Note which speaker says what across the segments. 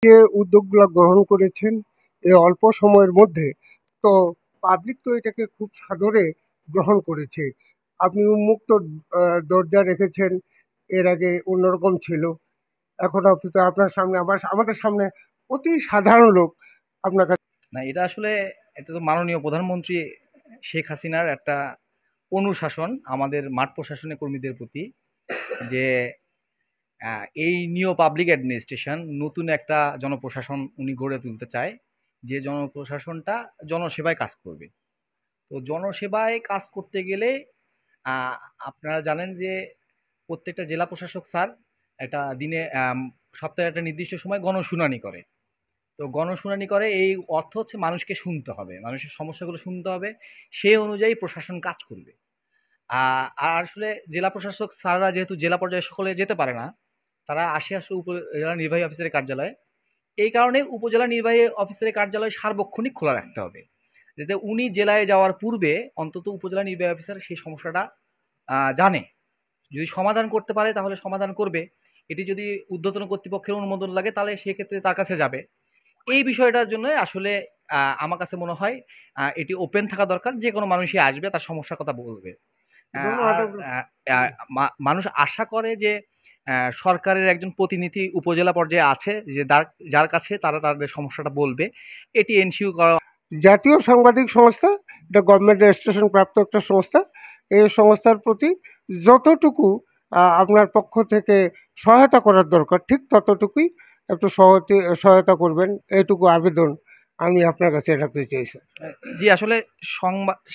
Speaker 1: যে উদ্যোগগুলো গ্রহণ করেছেন এই অল্প সময়ের মধ্যে, তো পাবলিক তো এটাকে খুব সাদরে গ্রহণ করেছে। আপনি উন্মুক্ত দরজা রেখেছেন, এর আগে অন্যরকম ছিল। এখন আপনি তো আপনার সামনে আমাদের সামনে অতি সাধারণ লোক আপনার কাছে।
Speaker 2: না, এটা তো মাননীয় প্রধানমন্ত্রী শেখ হাসিনার একটা অনুশাসন আমাদের মাঠ প্রশাসনের কর্মীদের প্রতি, যে এই নিউ পাবলিক অ্যাডমিনিস্ট্রেশন নতুন একটা জনপ্রশাসন উনি গড়ে তুলতে চায়, যে জনপ্রশাসনটা জনসেবায় কাজ করবে। তো জনসেবায় কাজ করতে গেলে আহ, আপনারা জানেন যে প্রত্যেকটা জেলা প্রশাসক স্যার একটা দিনে সপ্তাহে একটা নির্দিষ্ট সময় গণশুনানি করে। তো গণশুনানি করে এই অর্থ হচ্ছে মানুষকে শুনতে হবে, মানুষের সমস্যাগুলো শুনতে হবে, সেই অনুযায়ী প্রশাসন কাজ করবে। আর আসলে জেলা প্রশাসক স্যাররা যেহেতু জেলা পর্যায়ে সকলে যেতে পারে না, তারা আসলে উপজেলা নির্বাহী অফিসারের কার্যালয়ে। এই কারণে উপজেলা নির্বাহী অফিসারের কার্যালয় সার্বক্ষণিক খোলা রাখতে হবে, যাতে উনি জেলায় যাওয়ার পূর্বে অন্তত উপজেলা নির্বাহী অফিসার সেই সমস্যাটা জানে। যদি সমাধান করতে পারে তাহলে সমাধান করবে, এটি যদি ঊর্ধ্বতন কর্তৃপক্ষের অনুমোদন লাগে তাহলে সেক্ষেত্রে তার কাছে যাবে। এই বিষয়টার জন্য আসলে আমার কাছে মনে হয় এটি ওপেন থাকা দরকার, যে কোনো মানুষই আসবে তার সমস্যার কথা বলবে। আর মানুষ আশা করে যে সরকারের একজন প্রতিনিধি উপজেলা পর্যায়ে আছে, যে যার কাছে তারা তাদের সমস্যাটা বলবে, এটি এনশিওর করা।
Speaker 1: জাতীয় সাংবাদিক সংস্থা, এটা গভর্নমেন্ট রেজিস্ট্রেশন প্রাপ্ত একটা সংস্থা। এই সংস্থার প্রতি যতটুকু আপনার পক্ষ থেকে সহায়তা করার দরকার, ঠিক ততটুকুই একটু সহায়তা করবেন, এইটুকু আবেদন আমি আপনার কাছে রাখতে চাইছি।
Speaker 2: জি, আসলে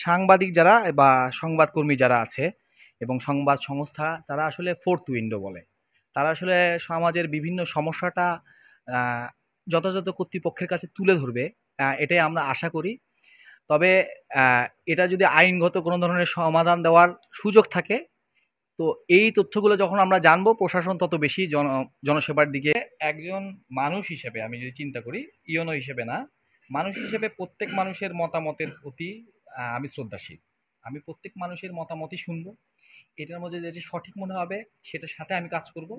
Speaker 2: সাংবাদিক যারা বা সংবাদকর্মী যারা আছে এবং সংবাদ সংস্থা, তারা আসলে ফোর্থ উইন্ডো বলে। তারা আসলে সমাজের বিভিন্ন সমস্যাটা যথাযথ কর্তৃপক্ষের কাছে তুলে ধরবে, এটাই আমরা আশা করি। তবে এটা যদি আইনগত কোনো ধরনের সমাধান দেওয়ার সুযোগ থাকে, তো এই তথ্যগুলো যখন আমরা জানবো, প্রশাসন তত বেশি জনসেবার দিকে। একজন মানুষ হিসেবে আমি যদি চিন্তা করি, ইওনো হিসেবে না, মানুষ হিসেবে প্রত্যেক মানুষের মতামতের প্রতি আমি শ্রদ্ধাশীল। আমি প্রত্যেক মানুষের মতামতই শুনবো, এটার মধ্যে যেটা সঠিক মনে হবে সেটার সাথে আমি কাজ করব,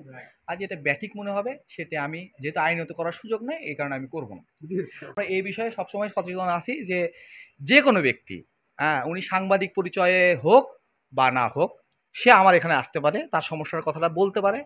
Speaker 2: আর যেটা ব্যাঠিক মনে হবে সেটা আমি, যেহেতু আইনত করার সুযোগ নেই, এই কারণে আমি করব না। আমরা এই বিষয়ে সবসময় সচেতন আছি যে যে কোনো ব্যক্তি, উনি সাংবাদিক পরিচয়ে হোক বা না হোক, সে আমার এখানে আসতে পারে, তার সমস্যার কথাটা বলতে পারে,